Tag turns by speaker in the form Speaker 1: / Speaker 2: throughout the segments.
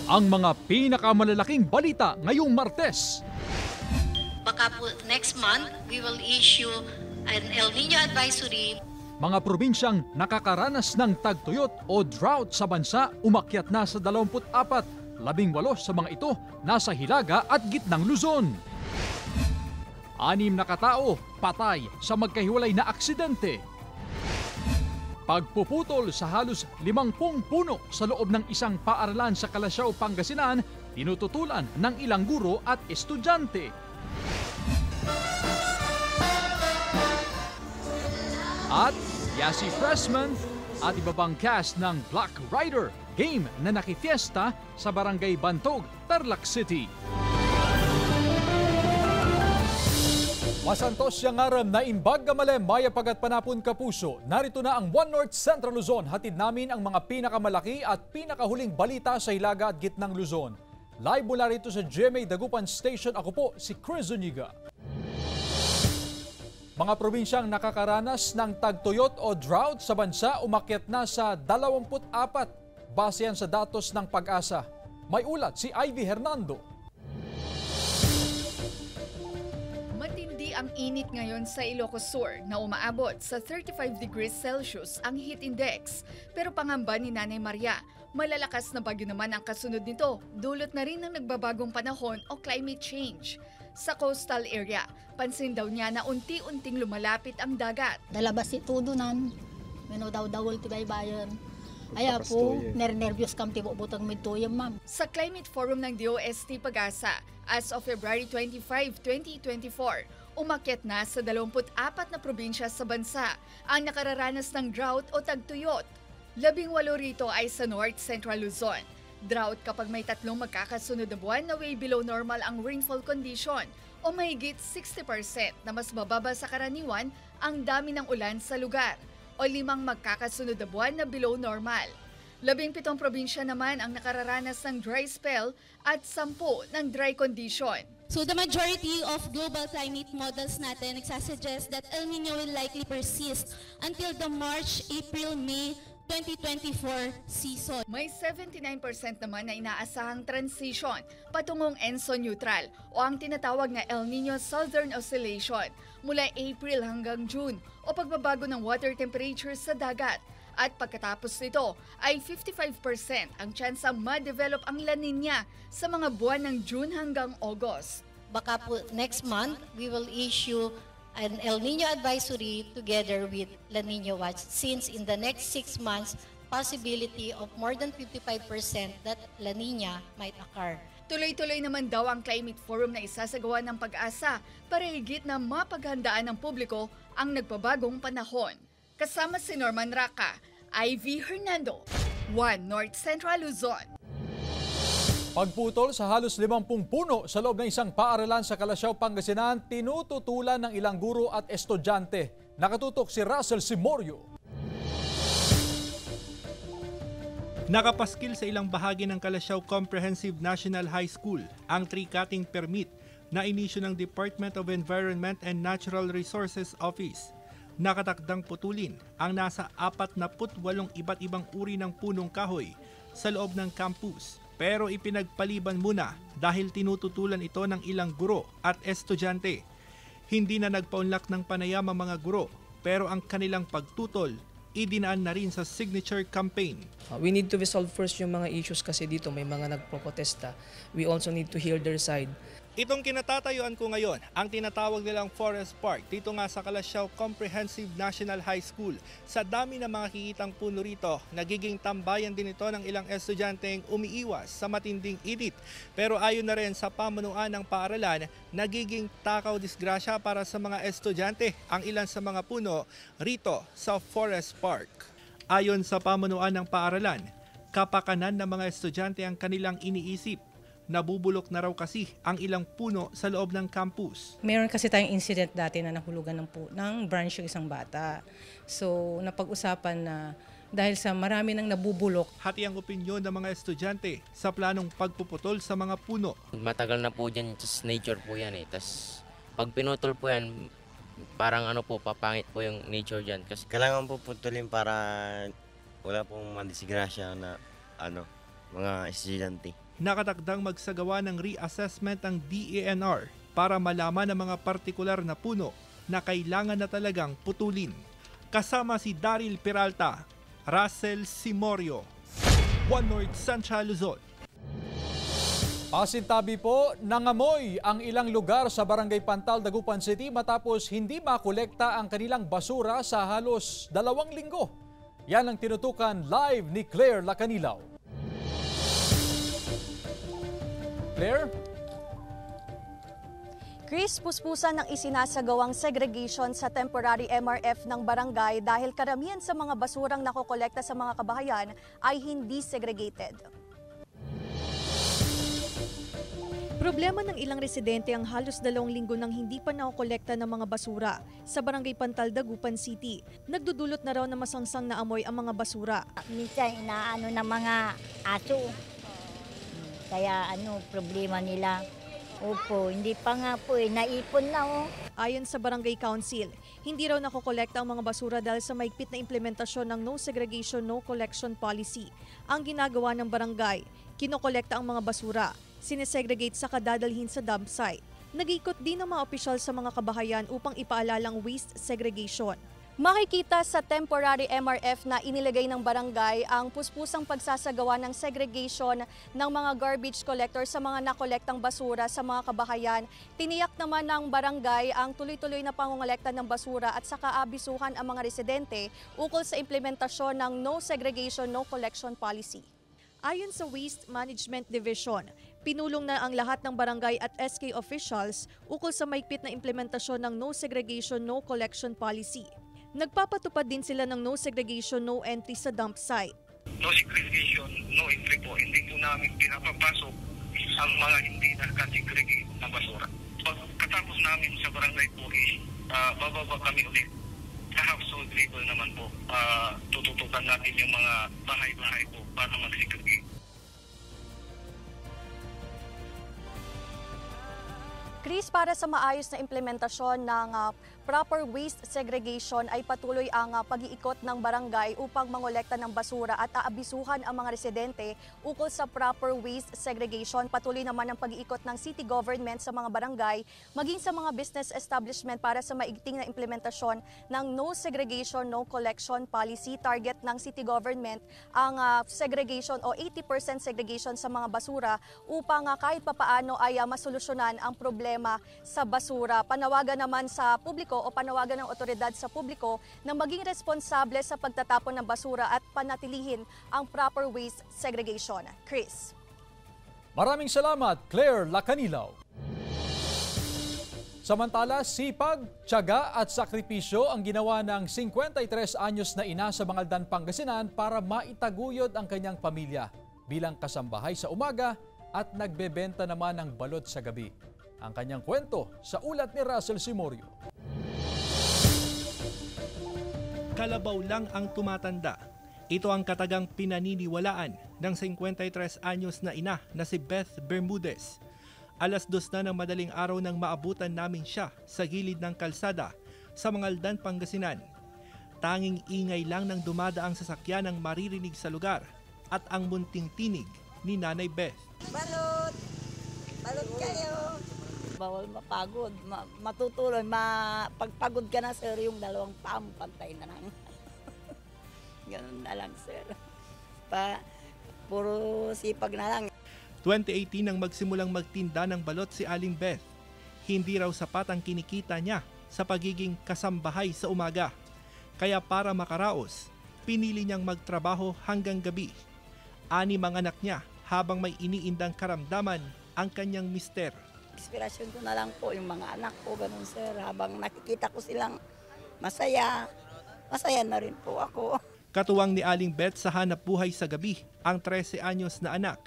Speaker 1: ang mga pinakamalalaking balita ngayong Martes.
Speaker 2: Baka po next month, we will issue an El Nino advisory.
Speaker 1: Mga probinsyang nakakaranas ng tagtuyot o drought sa bansa umakyat na sa 24, 18 sa mga ito nasa Hilaga at gitnang Luzon. 6 na katao patay sa magkahiwalay na aksidente. Pagpuputol sa halos 50 puno sa loob ng isang paaralan sa Calasiao, Pangasinan, tinututulan ng ilang guro at estudyante. At Yasi Pressman at iba pang cast ng Black Rider game na nakifiesta sa Barangay Bantog, Tarlac City. Masantos siyang aram na imbag gamalem maya pagat panapon kapuso. Narito na ang One North Central Luzon. Hatid namin ang mga pinakamalaki at pinakahuling balita sa Hilaga at gitnang Luzon. Live mula rito sa GMA Dagupan Station, ako po si Chris Zuniga. Mga probinsyang nakakaranas ng tagtuyot o drought sa bansa umakyat na sa 24. Base yan sa datos ng Pag-asa. May ulat si Ivy Hernando.
Speaker 3: Ang init ngayon sa Ilocos Sur na umaabot sa 35 degrees Celsius ang heat index. Pero pangamba ni Nanay Maria, malalakas na bagyo naman ang kasunod nito, dulot na rin ng nagbabagong panahon o climate change. Sa coastal area, pansin daw niya na unti-unting lumalapit ang dagat.
Speaker 4: Dalabas itudo nan, daw-dawol ti baybayan. Aya po, nervyos kam ti butang midtoyam, ma'am.
Speaker 3: Sa Climate Forum ng DOST Pag-asa, as of February 25, 2024, umakyat na sa 24 na probinsya sa bansa ang nakararanas ng drought o tagtuyot. 18 rito ay sa North Central Luzon. Drought kapag may 3 magkakasunod na buwan na way below normal ang rainfall condition o mahigit 60% na mas bababa sa karaniwan ang dami ng ulan sa lugar o 5 magkakasunod na buwan na below normal. 17 probinsya naman ang nakararanas ng dry spell at 10 ng dry condition.
Speaker 5: So the majority of global climate models natin nagsasuggest that El Nino will likely persist until the March, April, May 2024 season.
Speaker 3: May 79% naman na inaasahang transition patungong ENSO neutral o ang tinatawag na El Nino Southern Oscillation mula April hanggang June o pagbabago ng water temperature sa dagat. At pagkatapos nito ay 55% ang tsansang ma-develop ang La Nina sa mga buwan ng June hanggang August.
Speaker 2: Baka po next month, we will issue an El Nino advisory together with La Nina Watch, since in the next 6 months, possibility of more than 55% that La Nina might occur.
Speaker 3: Tuloy-tuloy naman daw ang Climate Forum na isasagawa ng Pag-asa para higit na mapaghandaan ng publiko ang nagpabagong panahon. Kasama si Norman Raca, Ivy Hernando, One North Central Luzon.
Speaker 1: Pagputol sa halos 50 puno sa loob ng isang paaralan sa Calasiao, Pangasinan, tinututulan ng ilang guro at estudyante. Nakatutok si Russell Simorio.
Speaker 6: Nakapaskil sa ilang bahagi ng Calasiao Comprehensive National High School ang tree cutting permit na inisyu ng Department of Environment and Natural Resources Office. Nakatakdang putulin ang nasa 48 iba't ibang uri ng punong kahoy sa loob ng campus. Pero ipinagpaliban muna dahil tinututulan ito ng ilang guro at estudyante. Hindi na nagpaunlak ng panayam ang mga guro, pero ang kanilang pagtutol idinaan na rin sa signature campaign.
Speaker 7: We need to resolve first yung mga issues kasi dito may mga nagpropotesta. We also need to hear their side.
Speaker 6: Itong kinatatayuan ko ngayon, ang tinatawag nilang Forest Park, dito nga sa Calasiao Comprehensive National High School. Sa dami ng mga kikitang puno rito, nagiging tambayan din ito ng ilang estudyanteng umiiwas sa matinding init. Pero ayon na rin sa pamunuan ng paaralan, nagiging takaw disgrasya para sa mga estudyante ang ilan sa mga puno rito sa Forest Park. Ayon sa pamunuan ng paaralan, kapakanan ng mga estudyante ang kanilang iniisip. Nabubulok na raw kasi ang ilang puno sa loob ng campus.
Speaker 8: Meron kasi tayong incident dati na nahulugan ng branch yung isang bata. So napag-usapan na dahil sa marami nang nabubulok.
Speaker 6: Hati ang opinyon ng mga estudyante sa planong pagpuputol sa mga puno.
Speaker 9: Matagal na po dyan, just nature po yan eh. Tas pag pinutol po yan, parang papangit po yung nature dyan. Kasi
Speaker 10: kailangan po putulin para wala pong madisgrasya na mga estudyante.
Speaker 6: Nakatakdang magsagawa ng reassessment ang DENR para malaman ang mga partikular na puno na kailangan na talagang putulin. Kasama si Daryl Peralta, Russell Simorio, One North Central Luzon.
Speaker 1: Pasintabi po, nangamoy ang ilang lugar sa Barangay Pantal, Dagupan City matapos hindi makolekta ang kanilang basura sa halos 2 linggo. Yan ang tinutukan live ni Claire Lacanilaw. Claire?
Speaker 10: Chris, puspusan ng isinasagawang segregation sa temporary MRF ng barangay dahil karamihan sa mga basurang nakokolekta sa mga kabahayan ay hindi segregated. Problema ng ilang residente ang halos 2 linggo nang hindi pa nakokolekta ng mga basura sa Barangay Pantal, Dagupan City. Nagdudulot na raw na masangsang na amoy ang mga basura.
Speaker 11: Minsan inaano ng mga aso. Kaya problema nila. Opo, hindi pa nga po naipon na
Speaker 10: Ayon sa Barangay Council, hindi raw nakokolekta ang mga basura dahil sa maigpit na implementasyon ng No Segregation, No Collection Policy. Ang ginagawa ng barangay, kinokolekta ang mga basura, sinesegregate sa kadadalhin sa dump site. Nag-ikot din ng mga opisyal sa mga kabahayan upang ipaalalang waste segregation. Makikita sa temporary MRF na inilagay ng barangay ang puspusang pagsasagawa ng segregation ng mga garbage collector sa mga nakolektang basura sa mga kabahayan. Tiniyak naman ng barangay ang tuloy-tuloy na pangongolekta ng basura at saka abisuhan ang mga residente ukol sa implementasyon ng No Segregation, No Collection Policy. Ayon sa Waste Management Division, pinulong na ang lahat ng barangay at SK officials ukol sa maigpit na implementasyon ng No Segregation, No Collection Policy. Nagpapatupad din sila ng No Segregation, No Entry sa dump site.
Speaker 12: No segregation, no entry po. Hindi po namin pinapapasok ang mga hindi nakasegregate na basura. Pagkatapos namin sa barangay po bababa kami ulit. Sa household level naman po, tututukan natin yung mga bahay-bahay po para mag-segregate.
Speaker 10: Chris, para sa maayos na implementasyon ng proper waste segregation ay patuloy ang pag-iikot ng barangay upang mangolekta ng basura at aabisuhan ang mga residente ukol sa proper waste segregation. Patuloy naman ang pag-iikot ng city government sa mga barangay maging sa mga business establishment para sa maigting na implementasyon ng No Segregation, No Collection Policy. Target ng city government ang segregation o 80% segregation sa mga basura upang kahit papaano ay masolusyonan ang problema sa basura. Panawagan naman sa publiko o panawagan ng otoridad sa publiko na maging responsable sa pagtatapon ng basura at panatilihin ang proper waste segregation. Chris.
Speaker 1: Maraming salamat, Claire Lacanilaw. Samantala, sipag, tiyaga at sakripisyo ang ginawa ng 53 anyos na ina sa Bangaldan, Pangasinan para maitaguyod ang kanyang pamilya bilang kasambahay sa umaga at nagbebenta naman ng balot sa gabi. Ang kanyang kwento sa ulat ni Russell Simorio.
Speaker 6: Kalabaw lang ang tumatanda. Ito ang katagang pinaniniwalaan ng 53 anyos na ina na si Beth Bermudez. 2:00 na ng madaling araw nang maabutan namin siya sa gilid ng kalsada sa Bangaldan, Pangasinan. Tanging ingay lang ng dumadaang sasakyan ang maririnig sa lugar at ang munting tinig ni Nanay Beth.
Speaker 11: Balot! Balot kayo! Bawal mapagod, matutuloy, pagpagod ka na sir, yung 2 paa mo pantay na lang. Ganun na lang sir. Puro sipag na lang.
Speaker 6: 2018 nang magsimulang magtinda ng balot si Aling Beth. Hindi raw sapat ang kinikita niya sa pagiging kasambahay sa umaga. Kaya para makaraos, pinili niyang magtrabaho hanggang gabi. 6 ang anak niya habang may iniindang karamdaman ang kanyang mister.
Speaker 11: Inspirasyon ko na lang po yung mga anak ko, ganun sir. Habang nakikita ko silang masaya, masaya na rin po ako.
Speaker 6: Katuwang ni Aling Beth sa hanap buhay sa gabi ang 13 anyos na anak.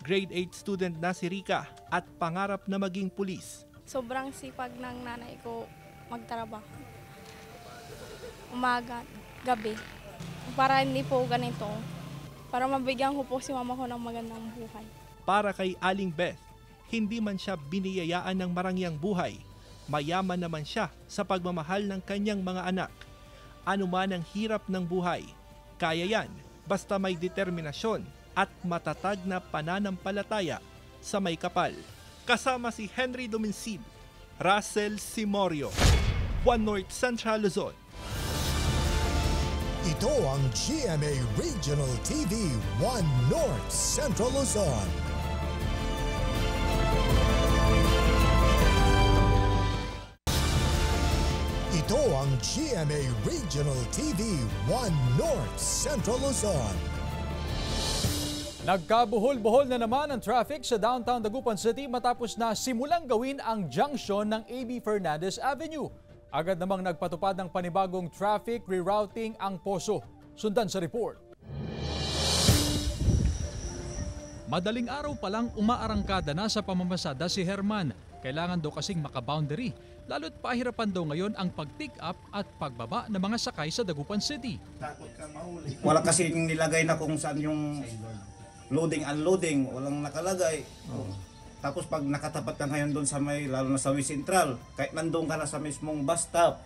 Speaker 6: Grade 8 student na si Rika at pangarap na maging pulis.
Speaker 13: Sobrang sipag ng nanay ko magtrabaho. Umaga, gabi. Para hindi po ganito. Para mabigyan ko po si mama ko ng magandang buhay.
Speaker 6: Para kay Aling Beth, hindi man siya biniyayaan ng marangyang buhay, mayaman naman siya sa pagmamahal ng kanyang mga anak. Ano man ang hirap ng buhay, kaya yan basta may determinasyon at matatag na pananampalataya sa may kapal. Kasama si Henry Dominsid, Russell Simorio, One North Central Luzon.
Speaker 14: Ito ang GMA Regional TV One North Central Luzon. Ito ang GMA Regional TV One North Central Luzon.
Speaker 1: Nagkabuhol-buhol na naman ang traffic sa downtown Dagupan City matapos na simulang gawin ang junction ng A.B. Fernandez Avenue. Agad namang nagpatupad ng panibagong traffic rerouting ang Poso. Sundan sa report. Madaling araw pa lang umaarangkada na sa pamamasada si Herman. Kailangan daw kasing makaboundary. Lalo't pahirapan daw ngayon ang pag-pick up at pagbaba ng mga sakay sa Dagupan City.
Speaker 15: Wala kasi nilagay na kung saan yung loading, unloading. Walang nakalagay. Tapos pag nakatapat ka ngayon doon sa may, lalo na sa West Central, kahit nandun ka na sa mismong bus stop,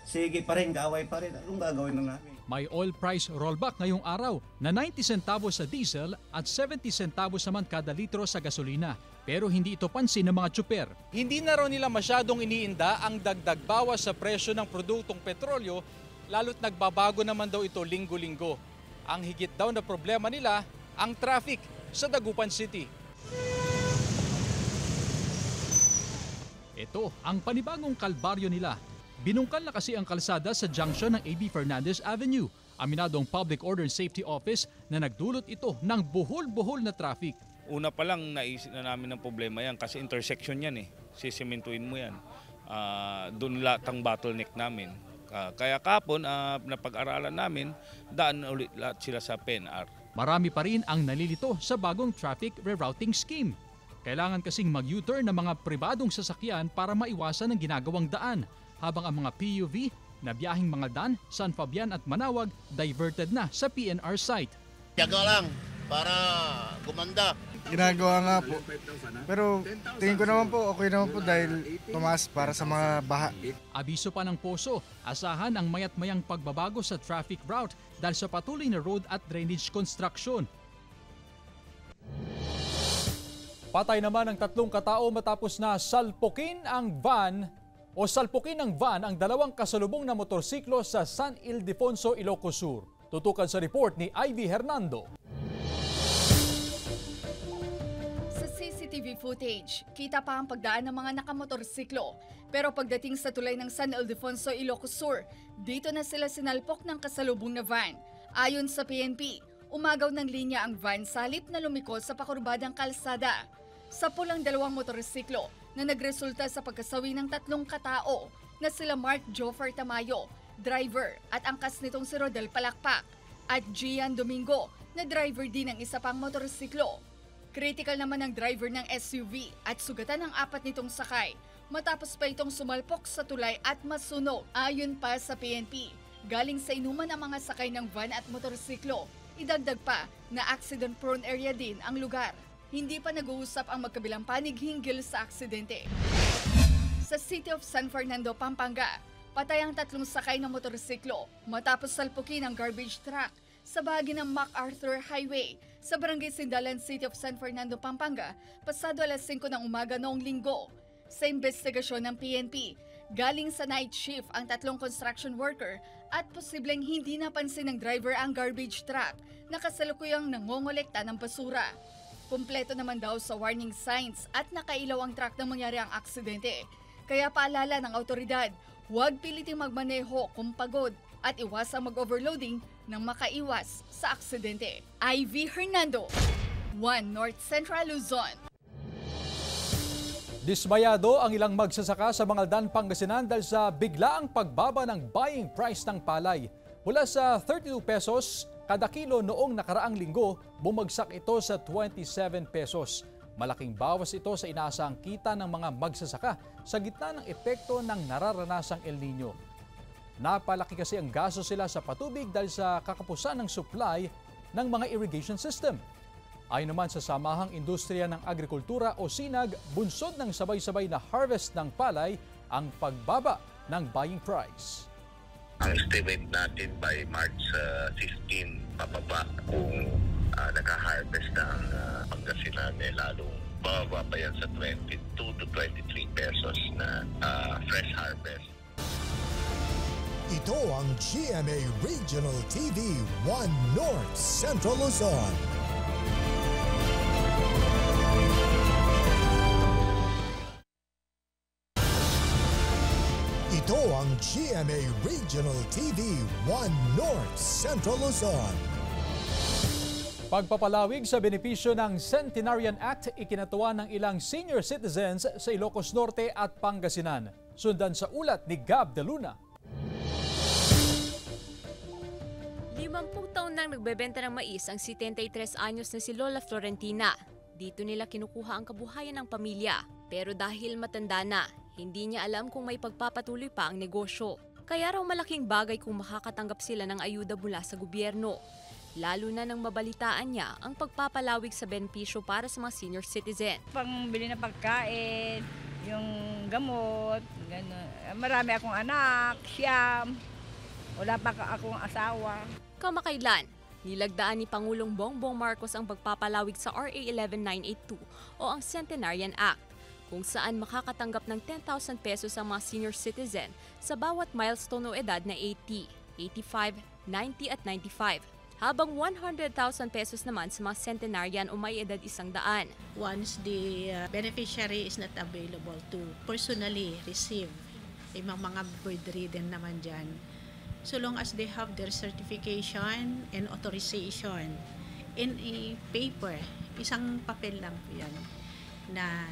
Speaker 15: sige pa rin, kaaway pa rin. Anong gagawin na namin?
Speaker 1: May oil price rollback ngayong araw na 90 centavos sa diesel at 70 centavos naman kada litro sa gasolina. Pero hindi ito pansin ng mga tsuper. Hindi na raw nila masyadong iniinda ang dagdag bawas sa presyo ng produktong petrolyo, lalo't nagbabago naman daw ito linggo-linggo. Ang higit daw na problema nila, ang traffic sa Dagupan City. Ito ang panibagong kalbaryo nila. Binungkal na kasi ang kalsada sa junction ng A.B. Fernandez Avenue. Aminadong Public Order and Safety Office na nagdulot ito ng buhol-buhol na traffic.
Speaker 16: Una pa lang naisip na namin ng problema yan kasi intersection yan eh. Sisimintuin mo yan. Doon lahat ang bottleneck namin. Kaya kapon, napag-aralan namin, daan ulit lahat sila sa PNR.
Speaker 1: Marami pa rin ang nalilito sa bagong traffic rerouting scheme. Kailangan kasing mag-U-turn ng mga pribadong sasakyan para maiwasan ang ginagawang daan, habang ang mga PUV na biyaheng mga Dan, San Fabian at Manawag diverted na sa PNR site.
Speaker 17: Tiyaga lang para gumanda.
Speaker 18: Ginagawa nga po. Pero tingin ko naman po okay naman po dahil tumaas para sa mga baha.
Speaker 1: Abiso pa ng Poso, asahan ang mayat-mayang pagbabago sa traffic route dahil sa patuloy na road at drainage construction. Patay naman ang 3 katao matapos na salpukin ng van ang 2 kasalubong na motorsiklo sa San Ildefonso, Ilocos Sur. Tutukan sa report ni Ivy Hernando.
Speaker 3: Sa CCTV footage, kita pa ang pagdaan ng mga nakamotorsiklo. Pero pagdating sa tulay ng San Ildefonso, Ilocos Sur, dito na sila sinalpok ng kasalubong na van. Ayon sa PNP, umagaw ng linya ang van sa halip na lumiko sa pakurbadang kalsada. Sa pulang 2 motorsiklo na nagresulta sa pagkasawi ng 3 katao na sila Mark Joffer Tamayo, driver at angkas nitong si Rodel Palakpak, at Gian Domingo na driver din ng isa pang motorsiklo. Critical naman ang driver ng SUV at sugatan ng 4 nitong sakay matapos pa itong sumalpok sa tulay at masunog. Ayon pa sa PNP, galing sa inuman ang mga sakay ng van at motorsiklo. Idagdag pa na accident-prone area din ang lugar. Hindi pa nag-uusap ang magkabilang panig hinggil sa aksidente. Sa City of San Fernando, Pampanga, patay ang 3 sakay ng motorsiklo matapos salpukin ang garbage truck sa bahagi ng MacArthur Highway sa Barangay Sindalan, City of San Fernando, Pampanga, pasado alas 5 ng umaga noong linggo. Sa investigasyon ng PNP, galing sa night shift ang 3 construction worker at posibleng hindi napansin ng driver ang garbage truck na kasalukuyang nangongolekta ng basura. Kumpleto naman daw sa warning signs at nakailaw ang truck nang mangyari ang aksidente. Kaya paalala ng autoridad, huwag piliting magmaneho kung pagod at iwasang mag-overloading nang makaiwas sa aksidente. Ivy Hernando, One North Central Luzon.
Speaker 1: Dismayado ang ilang magsasaka sa Mangaldan, Pangasinan dahil sa biglaang pagbaba ng buying price ng palay. Mula sa 32 pesos kada kilo noong nakaraang linggo, bumagsak ito sa 27 pesos. Malaking bawas ito sa inaasahang kita ng mga magsasaka sa gitna ng epekto ng nararanasang El Nino. Napalaki kasi ang gasto sila sa patubig dahil sa kakapusan ng supply ng mga irrigation system. Ayon naman sa Samahang Industriya ng Agrikultura o SINAG, bunsod ng sabay-sabay na harvest ng palay ang pagbaba ng buying price.
Speaker 17: Ang estimate natin by March 15, pababa kung
Speaker 19: nag-harvest ng Pangasinan, lalong bababa pa yan sa 22 to 23 pesos na fresh harvest.
Speaker 14: Ito ang GMA Regional TV 1 North Central Luzon. Ito ang GMA Regional TV 1 North Central Luzon.
Speaker 1: Pagpapalawig sa benepisyo ng Centenarian Act ikinatuwa ng ilang senior citizens sa Ilocos Norte at Pangasinan. Sundan sa ulat ni Gab De Luna.
Speaker 20: 50 taon nang nagbebenta ng mais ang 73 anyos na si Lola Florentina. Dito nila kinukuha ang kabuhayan ng pamilya. Pero dahil matanda na, hindi niya alam kung may pagpapatuloy pa ang negosyo. Kaya raw malaking bagay kung makakatanggap sila ng ayuda mula sa gobyerno. Lalo na nang mabalitaan niya ang pagpapalawig sa benepisyo para sa mga senior citizen.
Speaker 21: Pangbili na pagkain, yung gamot, gano'n. Marami akong anak, siyam, wala pa akong asawa.
Speaker 20: Kamakailan, nilagdaan ni Pangulong Bongbong Marcos ang pagpapalawig sa RA 11982 o ang Centenarian Act, kung saan makakatanggap ng 10,000 pesos ang mga senior citizen sa bawat milestone o edad na 80, 85, 90 at 95. Habang 100,000 pesos naman sa mga centenarian o may edad 100.
Speaker 22: Once the beneficiary is not available to personally receive, mga bedridden naman dyan, so long as they have their certification and authorization in a paper, isang papel lang po yan, na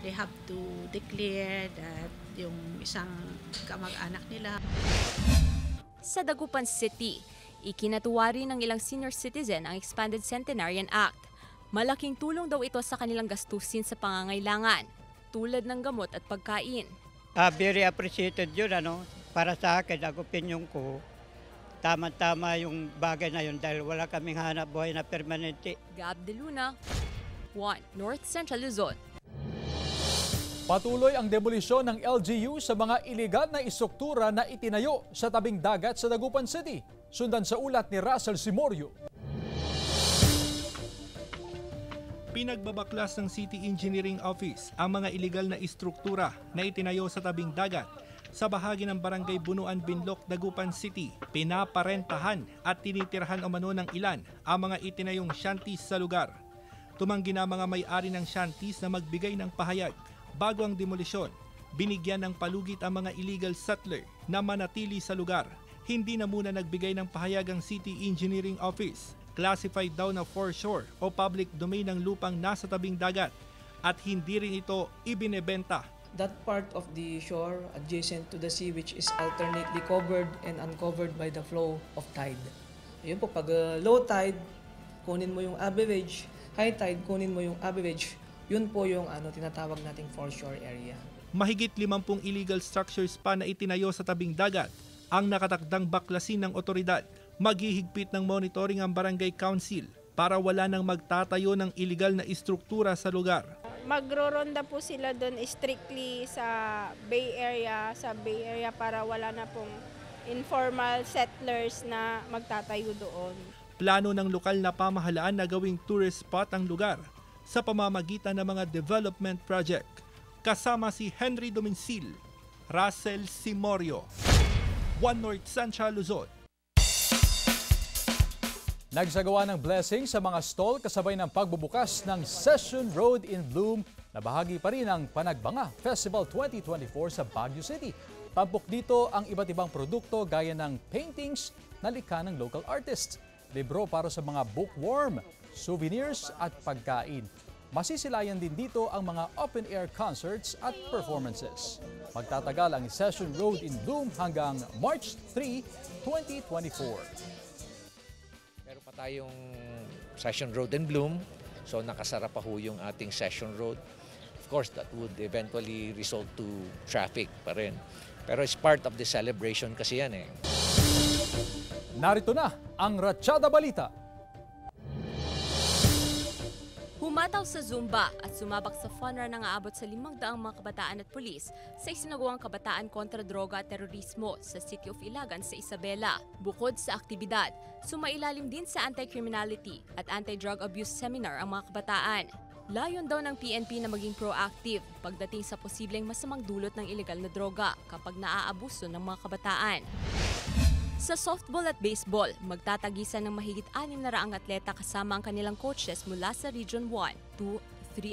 Speaker 22: they have to declare that yung isang kamag-anak nila.
Speaker 20: Sa Dagupan City, ikinatuwa rin ng ilang senior citizen ang Expanded Centenarian Act. Malaking tulong daw ito sa kanilang gastusin sa pangangailangan, tulad ng gamot at pagkain.
Speaker 23: Very appreciated yun, para sa akin, ang opinion ko, tama-tama yung bagay na yun dahil wala kaming hanap buhay na permanente.
Speaker 20: Gab De Luna, 1 North Central Luzon.
Speaker 1: Patuloy ang demolisyon ng LGU sa mga iligal na istruktura na itinayo sa tabing dagat sa Dagupan City. Sundan sa ulat ni Russell Simorio.
Speaker 6: Pinagbabaklas ng City Engineering Office ang mga iligal na istruktura na itinayo sa tabing dagat sa bahagi ng Barangay Bunuan, Binloc, Dagupan City. Pinaparentahan at tinitirhan umano ng ilan ang mga itinayong shanties sa lugar. Tumanggi na mga may-ari ng shanties na magbigay ng pahayag. Bago ang demolisyon, binigyan ng palugit ang mga illegal settler na manatili sa lugar. Hindi na muna nagbigay ng pahayag ang City Engineering Office. Classified daw na foreshore o public domain ng lupang nasa tabing dagat at hindi rin ito ibinebenta.
Speaker 7: That part of the shore adjacent to the sea which is alternately covered and uncovered by the flow of tide. Ayun po, pag low tide, kunin mo yung average, high tide, kunin mo yung average. Yun po yung tinatawag nating foreshore area.
Speaker 6: Mahigit 50 illegal structures pa na itinayo sa tabing dagat ang nakatakdang baklasin ng otoridad. Maghihigpit ng monitoring ang barangay council para wala nang magtatayo ng illegal na istruktura sa lugar.
Speaker 24: Magro-ronda po sila doon strictly sa Bay Area para wala na pong informal settlers na magtatayo doon.
Speaker 6: Plano ng lokal na pamahalaan na gawing tourist spot ang lugar sa pamamagitan ng mga development project. Kasama si Henry Domincil, Russell Simorio, 1 North Central Luzon.
Speaker 1: Nagsagawa ng blessing sa mga stall kasabay ng pagbubukas ng Session Road in Bloom na bahagi pa rin ng Panagbanga Festival 2024 sa Baguio City. Tampok dito ang iba't ibang produkto gaya ng paintings na likha ng local artists, libro para sa mga bookworm, souvenirs at pagkain. Masisilayan din dito ang mga open-air concerts at performances. Magtatagal ang Session Road in Bloom hanggang March 3, 2024.
Speaker 25: Meron pa tayong Session Road in Bloom, so nakasara pa ho yung ating Session Road. Of course, that would eventually result to traffic pa rin. Pero it's part of the celebration kasi yan eh.
Speaker 1: Narito na ang Ratsyada Balita.
Speaker 20: Pumataw sa Zumba at sumabak sa fun run na aabot sa 500 mga kabataan at pulis sa isinagawang kabataan kontra droga at terorismo sa City of Ilagan sa Isabela. Bukod sa aktibidad, sumailalim din sa anti-criminality at anti-drug abuse seminar ang mga kabataan. Layon daw ng PNP na maging proactive pagdating sa posibleng masamang dulot ng ilegal na droga kapag naaabuso ng mga kabataan. Sa softball at baseball, magtatagisan ng mahigit 600 atleta kasama ang kanilang coaches mula sa Region 1, 2,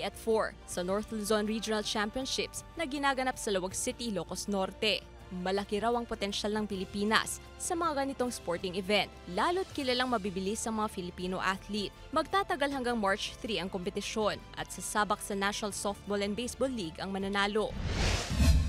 Speaker 20: 3 at 4 sa North Luzon Regional Championships na ginaganap sa Luwag City, Ilocos Norte. Malaki raw ang potensyal ng Pilipinas sa mga ganitong sporting event, lalo't kilalang mabibilis ang mga Filipino athlete. Magtatagal hanggang March 3 ang kompetisyon at sasabak sa National Softball and Baseball League ang mananalo.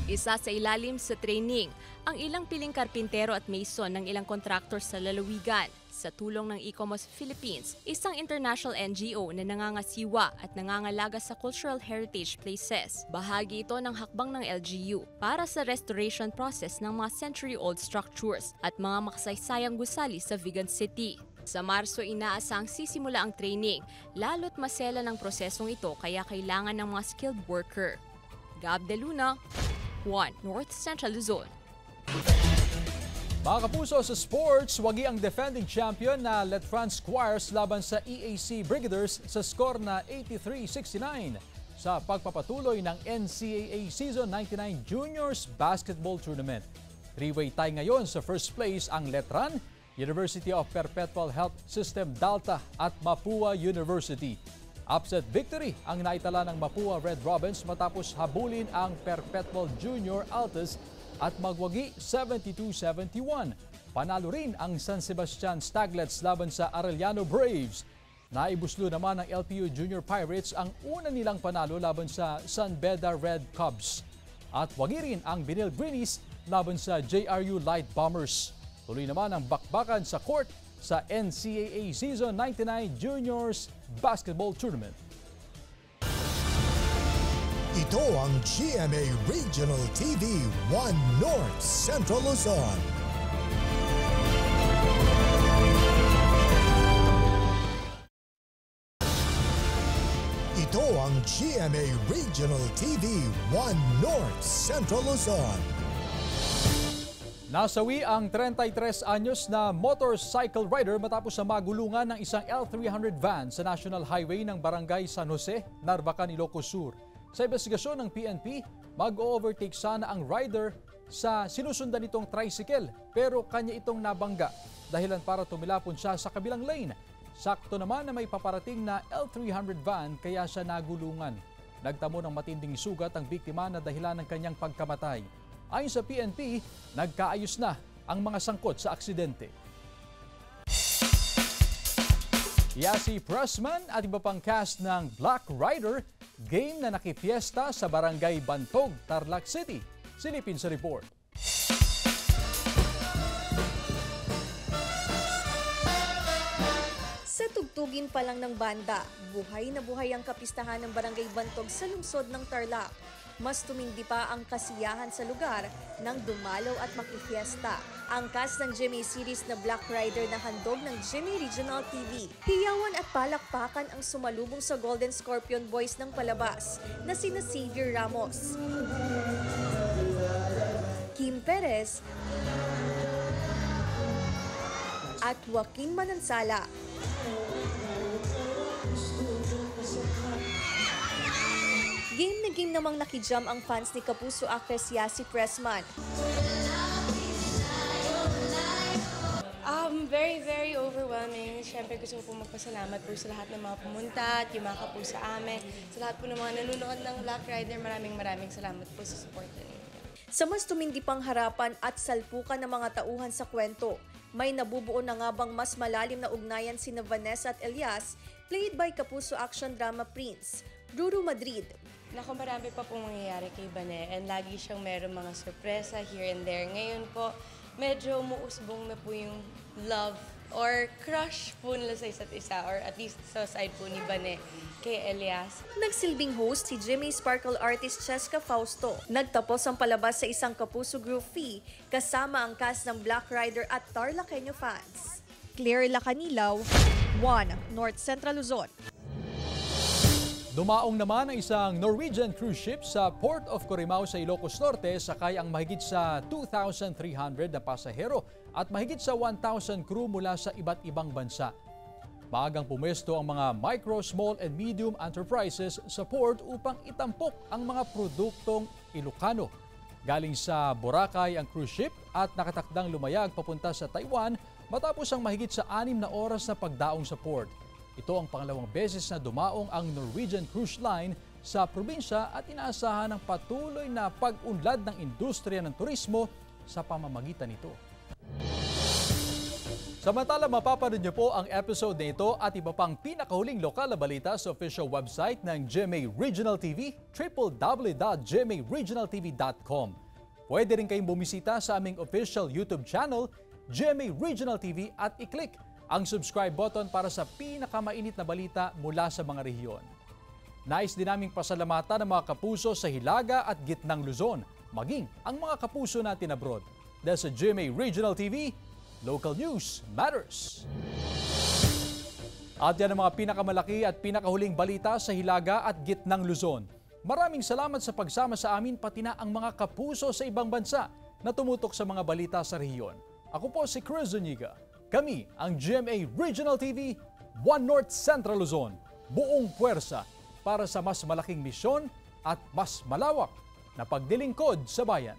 Speaker 20: Isa sa ilalim sa training, ang ilang piling karpintero at mason ng ilang contractors sa lalawigan sa tulong ng Ecomos Philippines, isang international NGO na nangangasiwa at nangangalaga sa cultural heritage places. Bahagi ito ng hakbang ng LGU para sa restoration process ng mga century-old structures at mga makasaysayang gusali sa Vigan City. Sa Marso, inaasang sisimula ang training, lalo't masela ng prosesong ito kaya kailangan ng mga skilled worker. Gab De Luna, 1 North Central Luzon.
Speaker 1: Mga kapuso, sa sports, wagi ang defending champion na Letran Squires laban sa EAC Brigaders sa score na 83-69 sa pagpapatuloy ng NCAA Season 99 Juniors Basketball Tournament. Three-way tie ngayon sa first place ang Letran, University of Perpetual Health System Dalta at Mapua University. Upset victory ang naitala ng Mapua Red Robins matapos habulin ang Perpetual Junior Altas at magwagi 72-71. Panalo rin ang San Sebastian Staglets laban sa Arellano Braves. Naibuslo naman ng LPU Junior Pirates ang una nilang panalo laban sa San Beda Red Cubs. At wagi rin ang Binil Greenies laban sa JRU Light Bombers. Tuloy naman ang bakbakan sa court sa NCAA Season 99 Juniors Basketball Tournament.
Speaker 14: Ito ang GMA Regional TV 1 North Central Luzon. Ito ang GMA Regional TV 1 North Central Luzon.
Speaker 1: Nasawi ang 33 anyos na motorcycle rider matapos na magulungan ng isang L300 van sa National Highway ng Barangay San Jose, Narvacan, Ilocos Sur. Sa investigasyon ng PNP, mag-overtake sana ang rider sa sinusundan nitong tricycle pero kanya itong nabangga dahilan para tumilapon siya sa kabilang lane. Sakto naman na may paparating na L300 van kaya siya nagulungan. Nagtamo ng matinding sugat ang biktima na dahilan ng kanyang pagkamatay. Ayon sa PNP, nagkaayos na ang mga sangkot sa aksidente. Yasi Pressman at iba pang cast ng Black Rider, game na nakipiesta sa Barangay Bantog, Tarlac City. Silipin sa report.
Speaker 10: Sa tugtugin pa lang ng banda, buhay na buhay ang kapistahan ng Barangay Bantog sa lungsod ng Tarlac. Mas tumindi pa ang kasiyahan sa lugar nang dumalaw at makifiesta. Ang cast ng GMA series na Black Rider na handog ng GMA Regional TV. Hiyawan at palakpakan ang sumalubong sa Golden Scorpion Boys ng palabas na sina Xavier Ramos, Kim Perez at Joaquin Manansala. Game na game namang nakijam ang fans ni Kapuso actress Yasi Pressman.
Speaker 2: Very overwhelming. Siyempre gusto ko po magpasalamat po sa lahat ng mga pumunta at yung mga kapuso amin. Sa lahat po ng mga nanonood ng Black Rider, maraming salamat po sa support ninyo.
Speaker 10: Sa mas tumindi pang harapan at salpukan ng mga tauhan sa kwento, may nabubuo na nga bang mas malalim na ugnayan sina Vanessa at Elias, played by Kapuso action drama Prince, Ruru Madrid.
Speaker 2: Naku, marami pa pong mangyayari kay Bane and lagi siyang meron mga sorpresa here and there. Ngayon po, medyo umuusbong na po yung love or crush po nila sa isa't isa or at least sa side po ni Bane kay Elias.
Speaker 10: Nagsilbing host si GMA Sparkle artist Cheska Fausto. Nagtapos ang palabas sa isang Kapuso group fee kasama ang cast ng Black Rider at Tarlaceño fans. Claire Lacanilaw, 1 North Central Luzon.
Speaker 1: Dumaong naman ang isang Norwegian cruise ship sa Port of Corimao sa Ilocos Norte, sakay ang mahigit sa 2,300 na pasahero at mahigit sa 1,000 crew mula sa iba't ibang bansa. Maagang pumesto ang mga micro, small and medium enterprises sa port upang itampok ang mga produktong Ilocano. Galing sa Boracay ang cruise ship at nakatakdang lumayag papunta sa Taiwan matapos ang mahigit sa 6 na oras na pagdaong sa port. Ito ang pangalawang beses na dumaong ang Norwegian Cruise Line sa probinsya at inaasahan ng patuloy na pag-unlad ng industriya ng turismo sa pamamagitan nito. Samantala, mapapanood niyo po ang episode na ito at iba pang pinakahuling lokal na balita sa official website ng GMA Regional TV, www.gmaregionaltv.com. Pwede rin kayong bumisita sa aming official YouTube channel, GMA Regional TV, at i-click ang subscribe button para sa pinakamainit na balita mula sa mga rehiyon. Nais din naming pasalamatan ang mga kapuso sa Hilaga at Gitnang Luzon, maging ang mga kapuso natin abroad. Dahil sa GMA Regional TV, local news matters. At yan ang mga pinakamalaki at pinakahuling balita sa Hilaga at Gitnang Luzon. Maraming salamat sa pagsama sa amin, pati na ang mga kapuso sa ibang bansa na tumutok sa mga balita sa rehiyon. Ako po si Chris Zuniga. Kami ang GMA Regional TV, One North Central Luzon. Buong puwersa para sa mas malaking misyon at mas malawak na paglilingkod sa bayan.